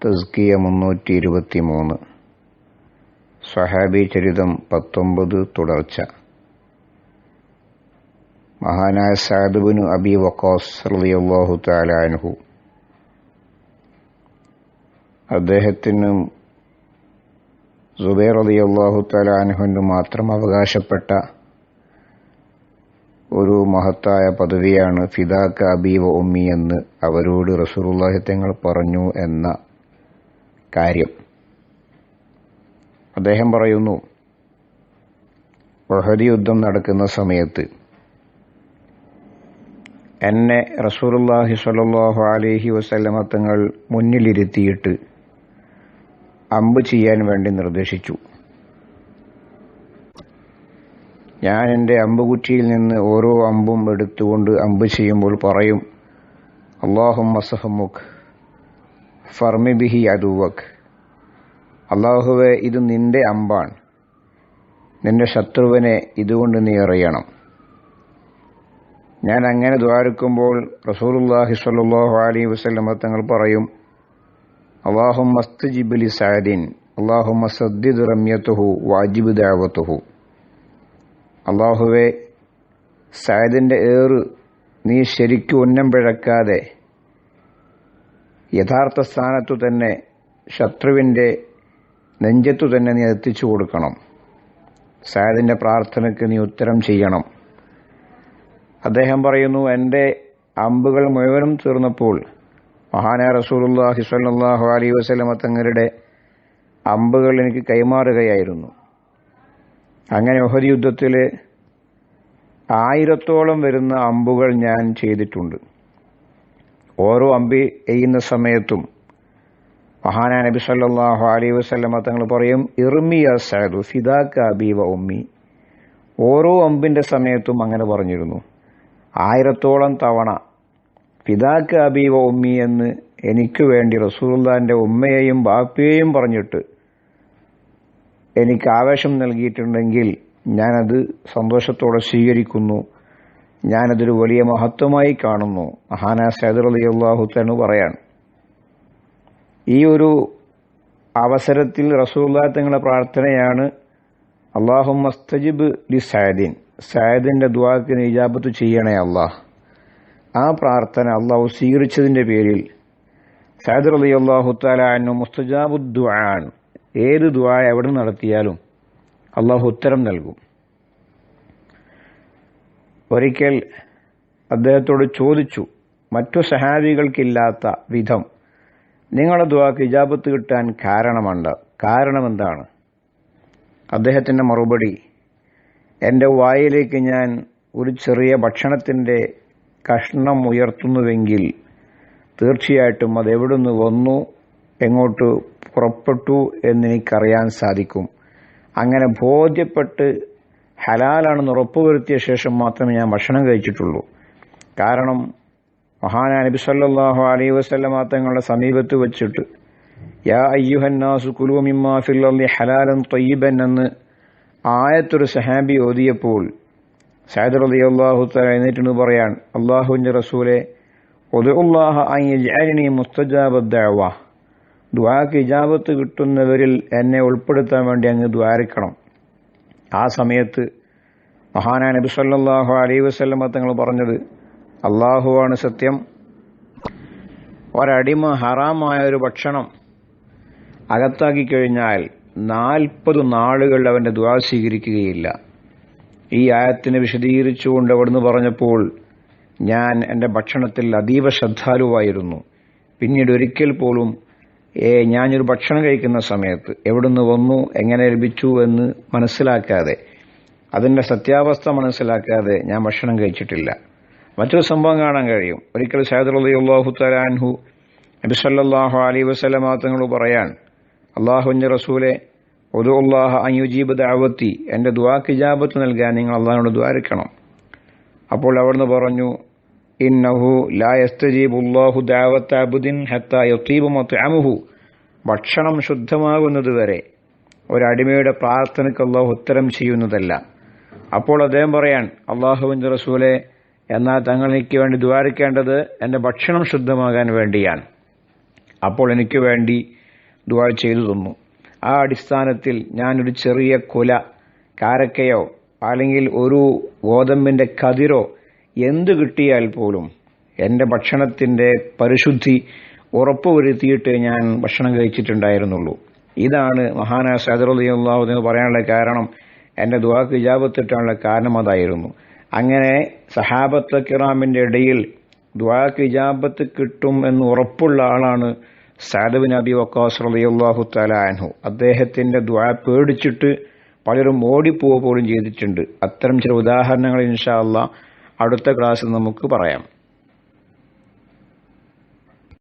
തസ്കിയ 323 സ്വഹാബി ചരിതം 19 തുടർച്ച. മഹാനായ സഅദ് ഇബ്നു അബി വഖാസ് റളിയല്ലാഹു തആല അൻഹു അദ്ദേഹത്തിനും സുബൈർ റളിയല്ലാഹു തആല അൻഹുവിന് മാത്രം അവകാശപ്പെട്ട ഒരു മഹത്തായ പദവിയാണ് ഫിദാക അബി വ ഉമ്മി എന്ന് അവരോട് റസൂലുള്ളാഹി തങ്ങൾ പറഞ്ഞു എന്ന കാര്യം. അദ്ദേഹം പറയുന്നു, ഉഹദ് യുദ്ധം നടക്കുന്ന സമയത്ത് എന്നെ റസൂലുള്ളാഹി സ്വല്ലല്ലാഹു അലൈഹി വസല്ലമ തങ്ങൾ മുന്നിലിരുത്തിയിട്ട് അമ്പ് ചെയ്യാൻ വേണ്ടി നിർദ്ദേശിച്ചു. ഞാൻ എൻ്റെ അമ്പുകുറ്റിയിൽ നിന്ന് ഓരോ അമ്പും എടുത്തുകൊണ്ട് അമ്പ് ചെയ്യുമ്പോൾ പറയും, അല്ലാഹുമ്മ സഹമുക് ഫർമി ബിഹി അദുവക്. അല്ലാഹുവേ, ഇത് നിന്റെ അമ്പാണ്, നിന്റെ ശത്രുവിനെ ഇതുകൊണ്ട് നീ എറിയണം. ഞാൻ അങ്ങനെ ദ്വാരക്കുമ്പോൾ റസൂലുള്ളാഹി സ്വല്ലല്ലാഹു അലൈഹി വസല്ലമ തങ്ങൾ പറയും, അല്ലാഹുമ്മ സ്തജിബ് ലി സഅദിൻ അല്ലാഹുമ്മ സദ്ദിദ് റമ്യതുഹു വഅജിബ് ദഅവതുഹു. അല്ലാഹുവേ, സഅദിന്റെ ഏറ് നീ ശരിക്കും ഉന്നം പിഴക്കാതെ യഥാർത്ഥ സ്ഥാനത്തു തന്നെ ശത്രുവിൻ്റെ നെഞ്ചത്തു തന്നെ നീ എത്തിച്ചു കൊടുക്കണം. സഅദിന്റെ പ്രാർത്ഥനയ്ക്ക് നീ ഉത്തരം ചെയ്യണം. അദ്ദേഹം പറയുന്നു, എൻ്റെ അമ്പുകൾ മുഴുവനും തീർന്നപ്പോൾ മഹാനായ റസൂലുള്ളാഹി സ്വല്ലല്ലാഹു അലൈഹി വസല്ലമ തങ്ങളുടെ അമ്പുകൾ എനിക്ക് കൈമാറുകയായിരുന്നു. അങ്ങനെ ഉഹദ് യുദ്ധത്തിൽ 1000-ഓളം വരുന്ന അമ്പുകൾ ഞാൻ ചെയ്തിട്ടുണ്ട്. ഓരോ അമ്പ് എയ്യുന്ന സമയത്തും മഹാനായ നബി സല്ലല്ലാഹു അലൈഹി വസല്ലമ തങ്ങൾ പറയും, ഇർമിയ സഅദു ഫിദാക അബി വ ഉമ്മി. ഓരോ അമ്പിൻ്റെ സമയത്തും അങ്ങനെ പറഞ്ഞിരുന്നു. 1000-ഓളം തവണ ഫിദാക അബി വ ഉമ്മി എന്ന് എനിക്ക് വേണ്ടി റസൂലുള്ളാഹിന്റെ ഉമ്മയെയും ബാപ്പയെയും പറഞ്ഞിട്ട് എനിക്ക് ആവേശം നൽകിയിട്ടുണ്ടെങ്കിൽ ഞാനത് സന്തോഷത്തോടെ സ്വീകരിക്കുന്നു, ഞാനതൊരു വലിയ മഹത്വമായി കാണുന്നു. മഹാനായ സഅദ് റളിയല്ലാഹു തആല പറയാണ്, ഈ ഒരു അവസരത്തിൽ റസൂലുള്ളാഹി തങ്ങളുടെ പ്രാർത്ഥനയാണ്, അല്ലാഹുമ്മ സ്തജിബ് ലി സഅദിൻ, സഅദിന്റെ ദുആക്ക് നീ ഇജാബത്ത് ചെയ്യണേ അല്ലാഹ്. ആ പ്രാർത്ഥന അല്ലാഹു സ്വീകരിച്ചതിന്റെ പേരിൽ സഅദ് റളിയല്ലാഹു തആല അൻഹു മുസ്തജാബുദ് ദുആൻ, ഏത് ദുആ എവിടെ നടത്തിയാലും അല്ലാഹു ഉത്തരം നൽകും. ഒരിക്കൽ അദ്ദേഹത്തോട് ചോദിച്ചു, മറ്റു സഹാബികൾക്കില്ലാത്ത വിധം നിങ്ങളുടെ ദുആക്ക് ഇജാബത്ത് കിട്ടാൻ കാരണമെന്താണ്? അദ്ദേഹത്തിൻ്റെ മറുപടി, എൻ്റെ വായിലേക്ക് ഞാൻ ഒരു ചെറിയ ഭക്ഷണത്തിൻ്റെ കഷ്ണം ഉയർത്തുന്നുവെങ്കിൽ തീർച്ചയായിട്ടും അത് എവിടുന്ന് വന്നു, എങ്ങോട്ട് പുറപ്പെട്ടു എന്നെനിക്കറിയാൻ സാധിക്കും. അങ്ങനെ ബോധ്യപ്പെട്ട് ഹലാലാണെന്ന് ഉറപ്പുവരുത്തിയ ശേഷം മാത്രമേ ഞാൻ ഭക്ഷണം കഴിച്ചിട്ടുള്ളൂ. കാരണം മഹാനായ നബി സല്ലല്ലാഹു അലൈഹി വസല്ലമ തങ്ങളുടെ സമീപത്ത് വെച്ചിട്ട് യാ അയ്യുഹന്നാസു കുലൂ മിമ്മാ ഫിൽ അർളി ഹലാലൻ ത്വയ്യിബൻ എന്ന് ആയത്തൊരു സഹാബി ഓതിയപ്പോൾ സഅദ് റളിയല്ലാഹു തആല എഴുന്നേറ്റ് പറയാൻ, അല്ലാഹുവിൻ്റെ റസൂലേ, ഉദ്ഉല്ലാഹ അൻ യജ്അലനി മുസ്തജാബദ് ദഅവ, ദുആക്ക് ഇജാബത്ത് കിട്ടുന്നവരിൽ എന്നെ ഉൾപ്പെടുത്താൻ വേണ്ടി അങ്ങ് ദ്വാരിക്കണം. ആ സമയത്ത് മഹാനായ നബി സല്ലല്ലാഹു അലൈഹി വസല്ലമ തങ്ങൾ പറഞ്ഞത്, അല്ലാഹുവാണ് സത്യം, ഒരടിമ ഹറാമായ ഒരു ഭക്ഷണം അകത്താക്കി കഴിഞ്ഞാൽ 40 നാളുകൾ അവൻ്റെ ദുആ സ്വീകരിക്കുകയില്ല. ഈ ആയത്തിനെ വിശദീകരിച്ചുകൊണ്ട് അവിടുന്ന് പറഞ്ഞപ്പോൾ ഞാൻ എൻ്റെ ഭക്ഷണത്തിൽ അതീവ ശ്രദ്ധാലുവായിരുന്നു. പിന്നീട് ഒരിക്കൽ പോലും ഞാനൊരു ഭക്ഷണം കഴിക്കുന്ന സമയത്ത് എവിടുന്ന് വന്നു, എങ്ങനെ ലഭിച്ചു എന്ന് മനസ്സിലാക്കാതെ, അതിൻ്റെ സത്യാവസ്ഥ മനസ്സിലാക്കാതെ ഞാൻ ഭക്ഷണം കഴിച്ചിട്ടില്ല. മറ്റൊരു സംഭവം കാണാൻ കഴിയും. ഒരിക്കൽ സഅദ് റളിയല്ലാഹു തആല അൻഹു നബി സല്ലല്ലാഹു അലൈഹി വസല്ലമ തങ്ങളോട് പറയാൻ, അല്ലാഹുവിൻ്റെ റസൂലേ, ഉദ്ഉല്ലാഹ അൻ യുജീബ ദഅവതി, എൻ്റെ ദുആക്ക് ഇജാബത്ത് നൽകാൻ നിങ്ങൾ അല്ലാഹുവിനോട് ദ്വാരിക്കണം. അപ്പോൾ അവിടുന്ന് പറഞ്ഞു, ഇന്നഹു ലാ യസ്തജീബുല്ലാഹു ദഅവത അബ്ദിൻ ഹത്താ യതീബ മത്അമുഹു, ഭക്ഷണം ശുദ്ധമാകുന്നത് വരെ ഒരടിമയുടെ പ്രാർത്ഥനയ്ക്ക് അല്ലാഹു ഉത്തരം ചെയ്യുന്നതല്ല. അപ്പോൾ അദ്ദേഹം പറയാൻ, അല്ലാഹുവിൻ്റെ റസൂലേ, എന്നാൽ തങ്ങൾ എനിക്ക് വേണ്ടി ദ്വാരിക്കേണ്ടത് എൻ്റെ ഭക്ഷണം ശുദ്ധമാകാൻ വേണ്ടിയാണ്. അപ്പോൾ എനിക്ക് വേണ്ടി ദുആ ചെയ്തു തന്നു. ആ അടിസ്ഥാനത്തിൽ ഞാനൊരു ചെറിയ കുല, കാരക്കയോ അല്ലെങ്കിൽ ഒരു ഗോതമ്പിന്റെ കതിരോ എന്തു കിട്ടിയാൽ പോലും എൻ്റെ ഭക്ഷണത്തിന്റെ പരിശുദ്ധി ഉറപ്പുവരുത്തിയിട്ട് ഞാൻ ഭക്ഷണം കഴിച്ചിട്ടുണ്ടായിരുന്നുള്ളൂ. ഇതാണ് മഹാനായ സഅദ് റളിയല്ലാഹു അൻഹു പറയാനുള്ള കാരണം. എൻ്റെ ദുആക്ക് ഇജാബത്ത് കിട്ടാനുള്ള കാരണം അതായിരുന്നു. അങ്ങനെ സഹാബത്ത് കിറാമിന്റെ ഇടയിൽ ദുആക്ക് ഇജാബത്ത് കിട്ടും എന്ന് ഉറപ്പുള്ള ആളാണ് സഅദ് ബിൻ അബി വഖാസ് റളിയല്ലാഹു തആല അൻഹു. അദ്ദേഹത്തിന്റെ ദുആ പേടിച്ചിട്ട് പലരും ഓടിപ്പോവുക പോലും ചെയ്തിട്ടുണ്ട്. അത്തരം ചില ഉദാഹരണങ്ങൾ ഇൻഷാ അല്ലാഹ് അടുത്ത ക്ലാസ്സിൽ നമുക്ക് പറയാം.